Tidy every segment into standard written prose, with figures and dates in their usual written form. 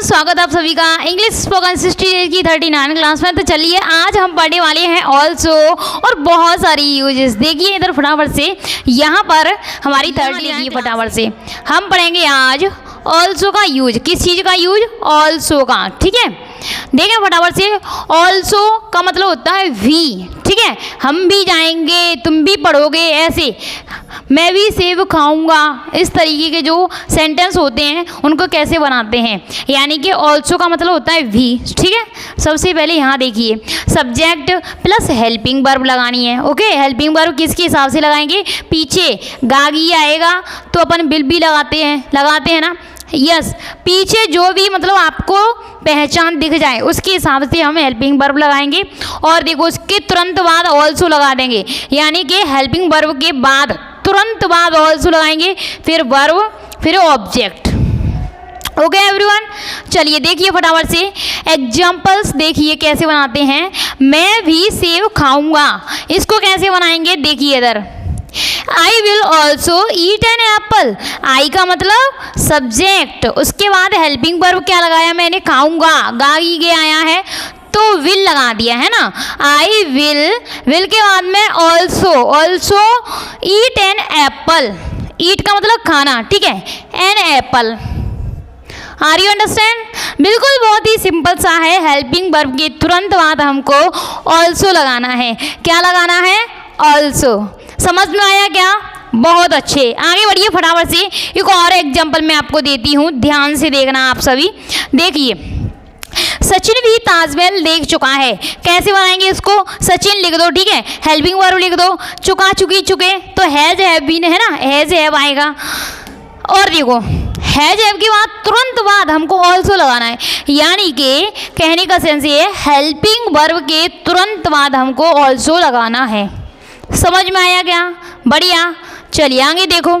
स्वागत आप सभी का इंग्लिश स्पोकन की 39 क्लास में। तो चलिए आज हम पढ़ने वाले हैं ऑल्सो और बहुत सारी यूजेस। देखिए इधर फटाफट से, यहाँ पर हमारी 30 देखिए फटाफट से हम पढ़ेंगे आज ऑल्सो का यूज। किस चीज़ का यूज? ऑल्सो का। ठीक है, देखें फटाफट से। ऑल्सो का मतलब होता है भी। ठीक है, हम भी जाएंगे, तुम भी पढ़ोगे, ऐसे मैं भी सेब खाऊंगा, इस तरीके के जो सेंटेंस होते हैं उनको कैसे बनाते हैं, यानी कि ऑल्सो का मतलब होता है भी। ठीक है, सबसे पहले यहाँ देखिए सब्जेक्ट प्लस हेल्पिंग वर्ब लगानी है। ओके, हेल्पिंग वर्ब किसके हिसाब से लगाएंगे? पीछे गागी आएगा तो अपन विल भी लगाते हैं ना। यस, पीछे जो भी मतलब आपको पहचान दिख जाए उसके हिसाब से हम हेल्पिंग वर्ब लगाएंगे। और देखो उसके तुरंत बाद ऑल्सो लगा देंगे, यानी कि हेल्पिंग वर्ब के बाद तुरंत बाद ऑल्सो लगाएंगे, फिर वर्ब, फिर ऑब्जेक्ट। ओके एवरीवन, चलिए देखिए फटाफट से एग्जाम्पल्स देखिए कैसे बनाते हैं। मैं भी सेब खाऊंगा, इसको कैसे बनाएंगे? देखिए इधर, I will also eat an apple. I का मतलब सब्जेक्ट, उसके बाद हेल्पिंग वर्ब क्या लगाया मैंने? खाऊंगा, गागी के आया है तो विल लगा दिया है ना। आई विल के बाद में also eat an apple. Eat का मतलब खाना, ठीक है, an apple. Are you understand? बिल्कुल बहुत ही सिंपल सा है। हेल्पिंग वर्ब के तुरंत बाद हमको ऑल्सो लगाना है। क्या लगाना है? ऑल्सो। समझ में आया क्या? बहुत अच्छे, आगे बढ़िए फटाफट से। एक और एग्जाम्पल मैं आपको देती हूँ, ध्यान से देखना आप सभी। देखिए, सचिन भी ताजमहल देख चुका है। कैसे बनाएंगे इसको? सचिन लिख दो, ठीक है, हेल्पिंग वर्ब लिख दो, चुका, चुकी, चुके, तो हैज हैव बीन है ना, हैज हैव आएगा। और देखो हैज हैव के बाद तुरंत बाद हमको ऑल्सो लगाना है, यानी कि कहने का सेंस ये है हेल्पिंग वर्ब के तुरंत बाद हमको ऑल्सो लगाना है। समझ में आया क्या? बढ़िया, चलिए आगे देखो।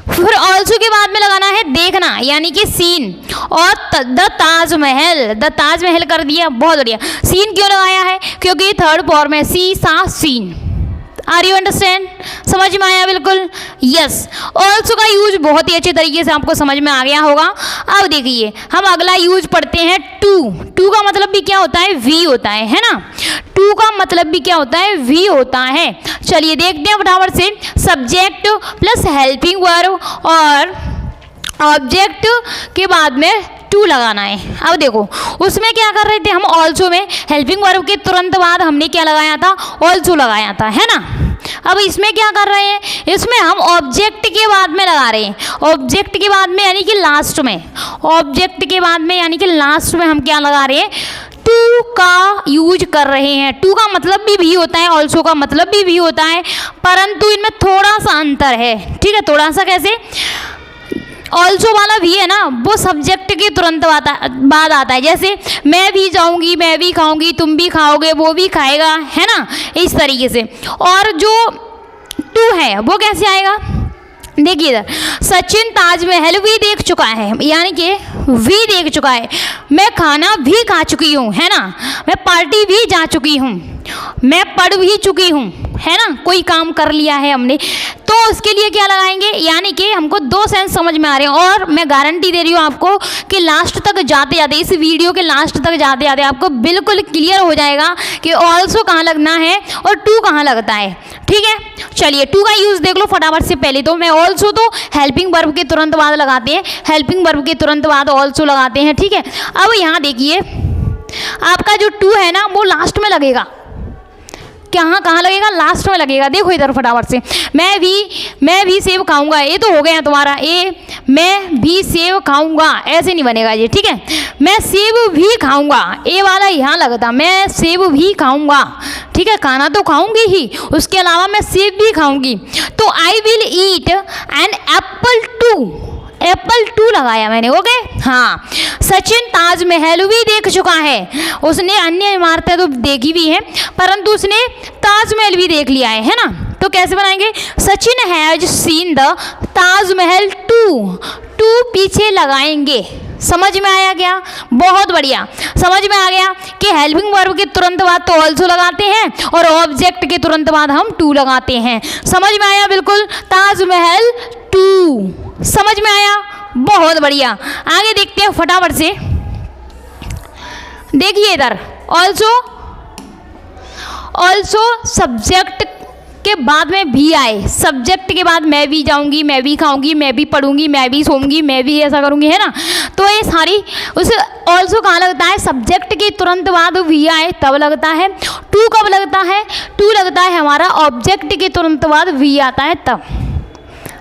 फिर ऑल्सो के बाद में लगाना है देखना, यानी कि सीन। और द ताजमहल कर दिया, बहुत बढ़िया। सीन क्यों लगाया है? क्योंकि थर्ड फॉर्म है, सी सा सीन। Are you understand? समझ में आया? बिल्कुल यस। ऑल्सो का यूज बहुत ही अच्छे तरीके से आपको समझ में आ गया होगा। अब देखिए हम अगला यूज पढ़ते हैं टू का मतलब भी क्या होता है? वी होता है ना। टू का मतलब भी क्या होता है? वी होता है। चलिए देखते हैं फटाफट से। सब्जेक्ट प्लस हेल्पिंग वर्ब और ऑब्जेक्ट के बाद में टू लगाना है। अब देखो उसमें क्या कर रहे थे हम? ऑल्सो में हेल्पिंग वर्ब के तुरंत बाद हमने क्या लगाया था? ऑल्सो लगाया था, है ना। अब इसमें क्या कर रहे हैं? इसमें हम ऑब्जेक्ट के बाद में लगा रहे हैं। ऑब्जेक्ट के बाद में यानी कि लास्ट में, ऑब्जेक्ट के बाद में यानी कि लास्ट में हम क्या लगा रहे हैं? टू का यूज कर रहे हैं। टू का मतलब भी होता है, ऑल्सो का मतलब भी होता है, परंतु इनमें थोड़ा सा अंतर है। ठीक है, थोड़ा सा कैसे? ऑल्सो वाला भी है ना, वो सब्जेक्ट के तुरंत बाद आता है। जैसे मैं भी जाऊंगी, मैं भी खाऊंगी, तुम भी खाओगे, वो भी खाएगा, है ना, इस तरीके से। और जो टू है वो कैसे आएगा? देखिए इधर, सचिन ताजमहल भी देख चुका है, यानी कि भी देख चुका है। मैं खाना भी खा चुकी हूँ, है ना। मैं पार्टी भी जा चुकी हूँ, मैं पढ़ भी चुकी हूँ, है ना, कोई काम कर लिया है हमने। तो उसके लिए क्या लगाएंगे? यानी कि हमको दो सेंस समझ में आ रहे हैं। और मैं गारंटी दे रही हूँ आपको कि लास्ट तक जाते जाते, इस वीडियो के लास्ट तक जाते जाते आपको बिल्कुल क्लियर हो जाएगा कि ऑल्सो कहाँ लगना है और टू कहाँ लगता है। ठीक है, चलिए टू का यूज़ देख लो फटाफट से। पहले तो मैं ऑल्सो तो हेल्पिंग वर्ब के तुरंत बाद लगाते हैं, हेल्पिंग वर्ब के तुरंत बाद ऑल्सो लगाते हैं। ठीक है, अब यहाँ देखिए आपका जो टू है ना वो लास्ट में लगेगा। कहाँ लगेगा? लास्ट में लगेगा। देखो इधर फटाफट से, मैं भी सेब खाऊंगा, ये तो हो गया तुम्हारा ए। मैं भी सेब खाऊंगा, ऐसे नहीं बनेगा ये। ठीक है, मैं सेब भी खाऊंगा, ए वाला यहाँ लगता, मैं सेब भी खाऊंगा। ठीक है, खाना तो खाऊंगी ही, उसके अलावा मैं सेब भी खाऊंगी। तो I will eat an apple too लगाया मैंने। ओके, हाँ। सचिन ताजमहल भी देख चुका है, उसने अन्य इमारतें तो देखी भी हैं, परंतु उसने ताजमहल भी देख लिया है ना। तो कैसे बनाएंगे? Sachin has seen the Taj Mahal to पीछे लगाएंगे। समझ में आया क्या? बहुत बढ़िया, समझ में आ गया कि हेल्पिंग वर्ब के तुरंत बाद तो ऑल्सो लगाते हैं और ऑब्जेक्ट के तुरंत बाद हम टू लगाते हैं। समझ में आया? बिल्कुल, ताजमहल टू। समझ में आया? बहुत बढ़िया, आगे देखते हैं फटाफट से। देखिए इधर ऑल्सो सब्जेक्ट के बाद में भी आए, सब्जेक्ट के बाद मैं भी जाऊंगी, मैं भी खाऊंगी, मैं भी पढ़ूंगी, मैं भी सोऊंगी, मैं भी ऐसा करूंगी, है ना। तो ये सारी उस ऑल्सो कहाँ लगता है, सब्जेक्ट के तुरंत बाद भी आए तब लगता है। टू कब लगता है, टू लगता है हमारा ऑब्जेक्ट के तुरंत बाद भी आता है तब।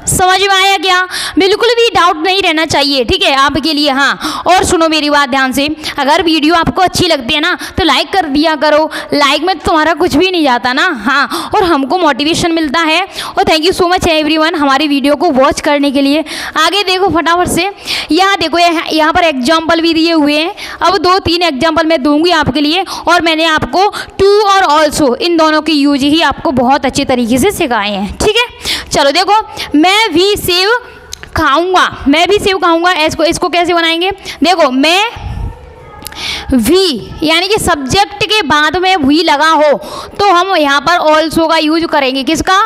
समझ में आया क्या? बिल्कुल भी डाउट नहीं रहना चाहिए, ठीक है आपके लिए। हाँ, और सुनो मेरी बात ध्यान से, अगर वीडियो आपको अच्छी लगती है ना तो लाइक कर दिया करो, लाइक में तो तुम्हारा कुछ भी नहीं जाता ना। हाँ, और हमको मोटिवेशन मिलता है। और thank you so much everyone हमारी वीडियो को वॉच करने के लिए। आगे देखो फटाफट से, यहाँ देखो यहाँ पर एग्जाम्पल भी दिए हुए हैं। अब 2-3 एग्जाम्पल मैं दूंगी आपके लिए, और मैंने आपको टू और ऑल्सो इन दोनों के यूज ही आपको बहुत अच्छे तरीके से सिखाए हैं, ठीक है। चलो देखो, मैं भी सेव खाऊंगा, मैं भी सेव खाऊंगा, इसको कैसे बनाएंगे? देखो, मैं भी यानी कि सब्जेक्ट के बाद में भी लगा हो तो हम यहाँ पर ऑल्सो का यूज करेंगे। किसका?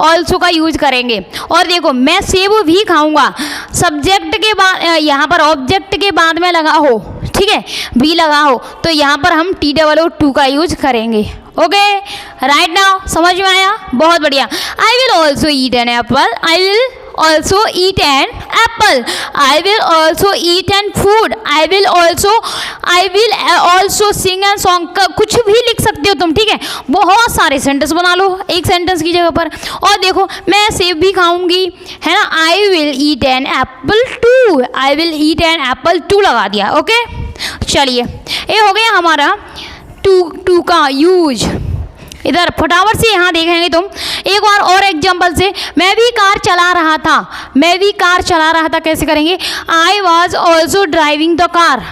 ऑल्सो का यूज करेंगे। और देखो, मैं सेव भी खाऊंगा, सब्जेक्ट के बाद यहाँ पर ऑब्जेक्ट के बाद में लगा हो, ठीक है, भी लगा हो तो यहाँ पर हम TOO का यूज करेंगे। ओके, राइट नाउ समझ में आया? बहुत बढ़िया। I will also eat an apple, I will also eat an apple, I will also eat an food, I will also sing an song. कुछ भी लिख सकते हो तुम, ठीक है। बहुत सारे सेंटेंस बना लो एक सेंटेंस की जगह पर। और देखो, मैं सेब भी खाऊंगी, है ना, I will eat an apple too, I will eat an apple too लगा दिया। ओके, चलिए ये हो गया हमारा टू का यूज। इधर फटाफट से यहाँ देखेंगे तुम एक बार और एग्जाम्पल से। मैं भी कार चला रहा था, मैं भी कार चला रहा था कैसे करेंगे? I was also driving the car,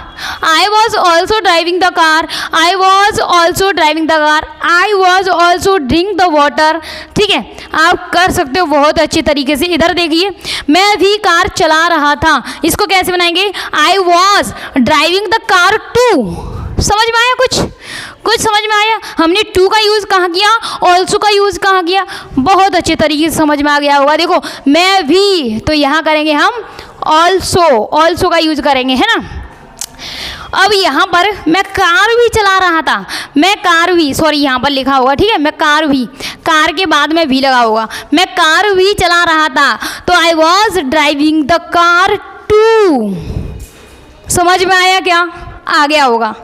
I was also driving the car, I was also driving the car, I was also drink the water. ठीक है, आप कर सकते हो बहुत अच्छे तरीके से। इधर देखिए, मैं भी कार चला रहा था, इसको कैसे बनाएंगे? I was driving the car too. समझ में आया? कुछ समझ में आया? हमने टू का यूज़ कहाँ किया, ऑल्सो का यूज़ कहाँ किया? बहुत अच्छे तरीके से समझ में आ गया होगा। देखो, मैं भी, तो यहाँ करेंगे हम ऑल्सो का यूज़ करेंगे, है ना। अब यहाँ पर मैं कार भी चला रहा था, मैं कार भी, सॉरी यहाँ पर लिखा होगा, ठीक है, मैं कार भी, कार के बाद में भी लगा होगा, मैं कार भी चला रहा था, तो I was driving the car too. समझ में आया क्या? आ गया होगा।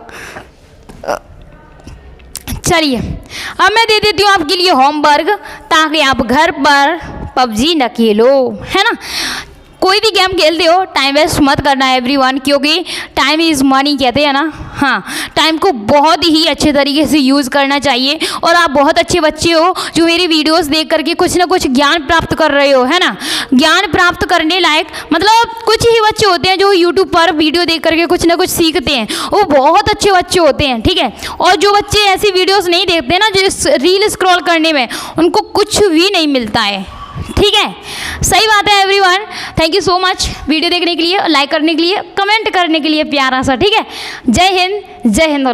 चलिए, अब मैं दे देती हूँ आपके लिए होमवर्क, ताकि आप घर पर पबजी न खेलो, है ना। कोई भी गेम खेलते हो टाइम वेस्ट मत करना है एवरीवन, क्योंकि टाइम इज़ मनी कहते हैं ना। हाँ, टाइम को बहुत ही अच्छे तरीके से यूज़ करना चाहिए। और आप बहुत अच्छे बच्चे हो जो मेरी वीडियोस देख करके कुछ ना कुछ ज्ञान प्राप्त कर रहे हो, है ना। ज्ञान प्राप्त करने लायक मतलब कुछ ही बच्चे होते हैं जो यूट्यूब पर वीडियो देख करके कुछ ना कुछ सीखते हैं, वो बहुत अच्छे बच्चे होते हैं, ठीक है। और जो बच्चे ऐसी वीडियोज़ नहीं देखते ना, जो रील स्क्रॉल करने में उनको कुछ भी नहीं मिलता है, ठीक है। सही बात है everyone. Thank you so much video देखने के लिए, लाइक करने के लिए, कमेंट करने के लिए प्यारा सा, ठीक है। जय हिंद, जय हिंद।